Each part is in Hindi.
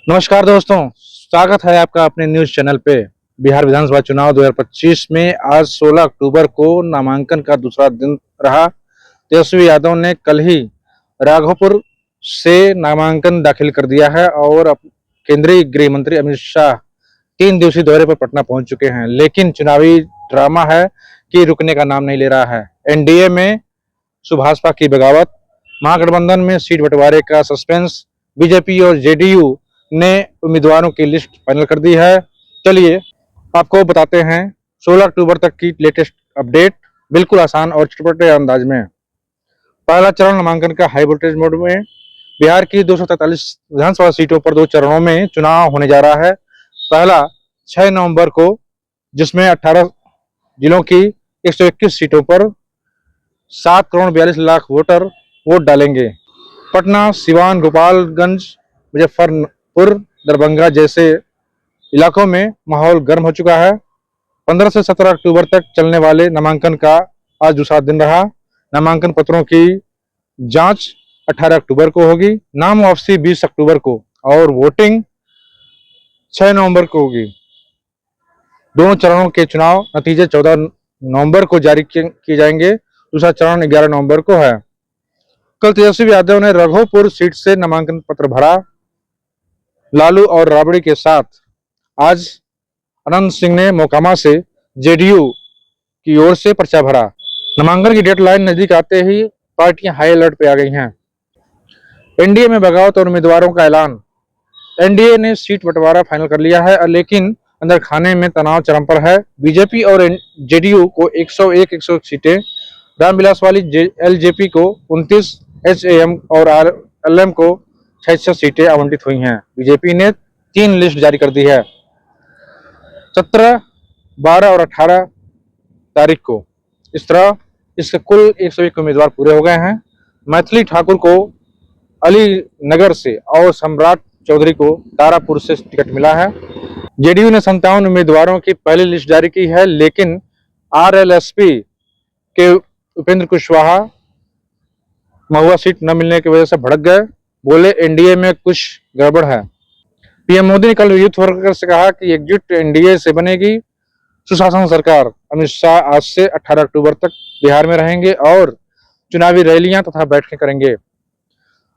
नमस्कार दोस्तों, स्वागत है आपका अपने न्यूज चैनल पे। बिहार विधानसभा चुनाव 2025 में आज 16 अक्टूबर को नामांकन का दूसरा दिन रहा। तेजस्वी यादव ने कल ही राघोपुर से नामांकन दाखिल कर दिया है और केंद्रीय गृह मंत्री अमित शाह 3 दिवसीय दौरे पर पटना पहुंच चुके हैं। लेकिन चुनावी ड्रामा है कि रुकने का नाम नहीं ले रहा है। एनडीए में सुभाषपा की बगावत, महागठबंधन में सीट बंटवारे का सस्पेंस, बीजेपी और जेडीयू ने उम्मीदवारों की लिस्ट फाइनल कर दी है। चलिए आपको बताते हैं 16 अक्टूबर तक की लेटेस्ट अपडेट, बिल्कुल आसान और चटपटे अंदाज में। पहला चरण नामांकन का हाई वोल्टेज मोड में। बिहार की 243 विधानसभा सीटों पर 2 चरणों में चुनाव होने जा रहा है। पहला 6 नवंबर को, जिसमें 18 जिलों की 121 सीटों पर 7 करोड़ 42 लाख वोटर वोट डालेंगे। पटना, सिवान, गोपालगंज, मुजफ्फरपुर, दरभंगा जैसे इलाकों में माहौल गर्म हो चुका है। 15 से 17 अक्टूबर तक चलने वाले नामांकन का आज दूसरा दिन रहा। नामांकन पत्रों की जांच 18 अक्टूबर को होगी, नाम वापसी 20 अक्टूबर को और वोटिंग 6 नवंबर को होगी। दोनों चरणों के चुनाव नतीजे 14 नवंबर को जारी किए जाएंगे। दूसरा चरण 11 नवंबर को है। कल तेजस्वी यादव ने राघोपुर सीट से नामांकन पत्र भरा। लालू और राबड़ी के साथ आज अनंत सिंह ने मोकामा से जेडीयू की ओर से पर्चा भरा। नामांकन की डेडलाइन नजदीक आते ही पार्टियां हाई अलर्ट पे आ गई हैं। एनडीए में बगावत और उम्मीदवारों का ऐलान। एनडीए ने सीट बंटवारा फाइनल कर लिया है, लेकिन अंदर खाने में तनाव चरम पर है। बीजेपी और जेडीयू को 101 सीटें, रामविलास वाली एलजेपी को 29, एचएएम और आरएलएम को 6 सीटें आवंटित हुई हैं। बीजेपी ने 3 लिस्ट जारी कर दी है, 17, 12 और 18 तारीख को। इस तरह इसके कुल 101 उम्मीदवार पूरे हो गए हैं। मैथिली ठाकुर को अलीनगर से और सम्राट चौधरी को तारापुर से टिकट मिला है। जेडीयू ने 57 उम्मीदवारों की पहली लिस्ट जारी की है, लेकिन आरएलएसपी के उपेंद्र कुशवाहा महुआ सीट न मिलने की वजह से भड़क गए, बोले एनडीए में कुछ गड़बड़ है। पीएम मोदी ने कल यूथ वर्कर से कहा कि एकजुट एनडीए से बनेगी सुशासन सरकार। अमित शाह आज से 18 अक्टूबर तक बिहार में रहेंगे और चुनावी रैलियां तथा बैठकें करेंगे।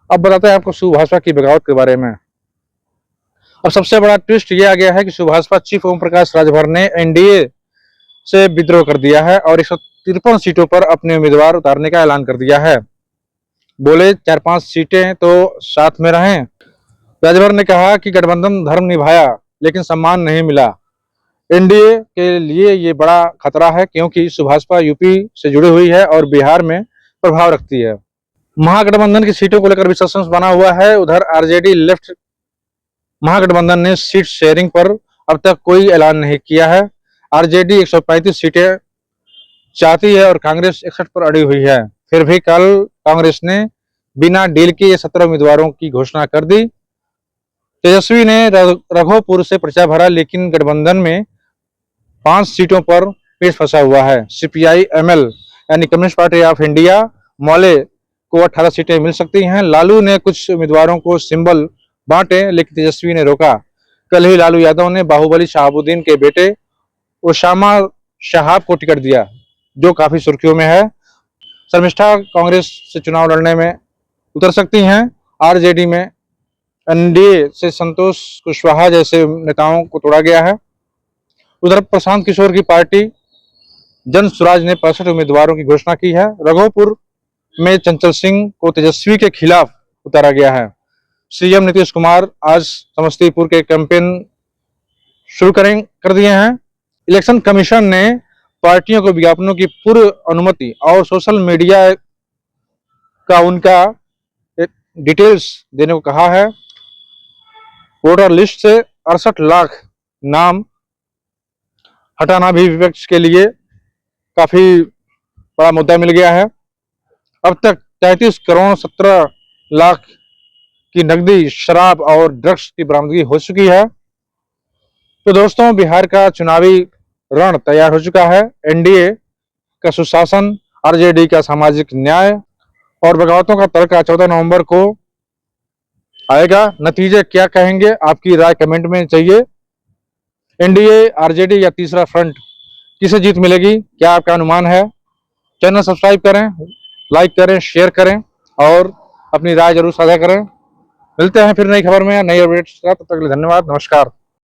अब बताते हैं आपको सुभाषपा की बगावत के बारे में। अब सबसे बड़ा ट्विस्ट ये आ गया है कि सुभाषपा चीफ ओम प्रकाश राजभर ने एनडीए से विद्रोह कर दिया है और 153 सीटों पर अपने उम्मीदवार उतारने का ऐलान कर दिया है। बोले 4-5 सीटें तो साथ में रहें। राजभर ने कहा कि गठबंधन धर्म निभाया लेकिन सम्मान नहीं मिला। एनडीए के लिए ये बड़ा खतरा है, क्योंकि सुभाषपा यूपी से जुड़ी हुई है और बिहार में प्रभाव रखती है। महागठबंधन की सीटों को लेकर भी सस्पेंस बना हुआ है। उधर आरजेडी लेफ्ट महागठबंधन ने सीट शेयरिंग पर अब तक कोई ऐलान नहीं किया है। आरजेडी 135 सीटें चाहती है और कांग्रेस 61 पर अड़ी हुई है। फिर भी कल कांग्रेस ने बिना डील के 17 उम्मीदवारों की घोषणा कर दी। तेजस्वी ने राघोपुर से पर्चा भरा, लेकिन गठबंधन में 5 सीटों पर पेच फंसा हुआ है। सीपीआई एमएल यानी कम्युनिस्ट पार्टी ऑफ इंडिया मौले को 18 सीटें मिल सकती हैं। लालू ने कुछ उम्मीदवारों को सिंबल बांटे, लेकिन तेजस्वी ने रोका। कल ही लालू यादव ने बाहुबली शहाबुद्दीन के बेटे ओसामा शहाब को टिकट दिया, जो काफी सुर्खियों में है। शर्मिष्ठा कांग्रेस से चुनाव लड़ने में उतर सकती हैं। आरजेडी में एनडीए से संतोष कुशवाहा जैसे नेताओं को तोड़ा गया है। उधर प्रशांत किशोर की पार्टी जन स्वराज ने 65 उम्मीदवारों की घोषणा की है। राघोपुर में चंचल सिंह को तेजस्वी के खिलाफ उतारा गया है। सीएम नीतीश कुमार आज समस्तीपुर के कैंपेन शुरू कर दिए हैं। इलेक्शन कमीशन ने पार्टियों को विज्ञापनों की पूर्व अनुमति और सोशल मीडिया का उनका डिटेल्स देने को कहा है। वोटर लिस्ट से 68 लाख नाम हटाना भी विपक्ष के लिए काफी बड़ा मुद्दा मिल गया है। अब तक 33 करोड़ 17 लाख की नकदी, शराब और ड्रग्स की बरामदगी हो चुकी है। तो दोस्तों, बिहार का चुनावी रण तैयार हो चुका है। एनडीए का सुशासन, आरजेडी का सामाजिक न्याय और बगावतों का तड़का 14 नवंबर को आएगा। नतीजे क्या कहेंगे, आपकी राय कमेंट में चाहिए। एनडीए, आरजेडी या तीसरा फ्रंट, किसे जीत मिलेगी, क्या आपका अनुमान है? चैनल सब्सक्राइब करें, लाइक करें, शेयर करें और अपनी राय जरूर साझा करें। मिलते हैं फिर नई खबर में या नई अपडेट्स का, तब तक के लिए धन्यवाद, नमस्कार।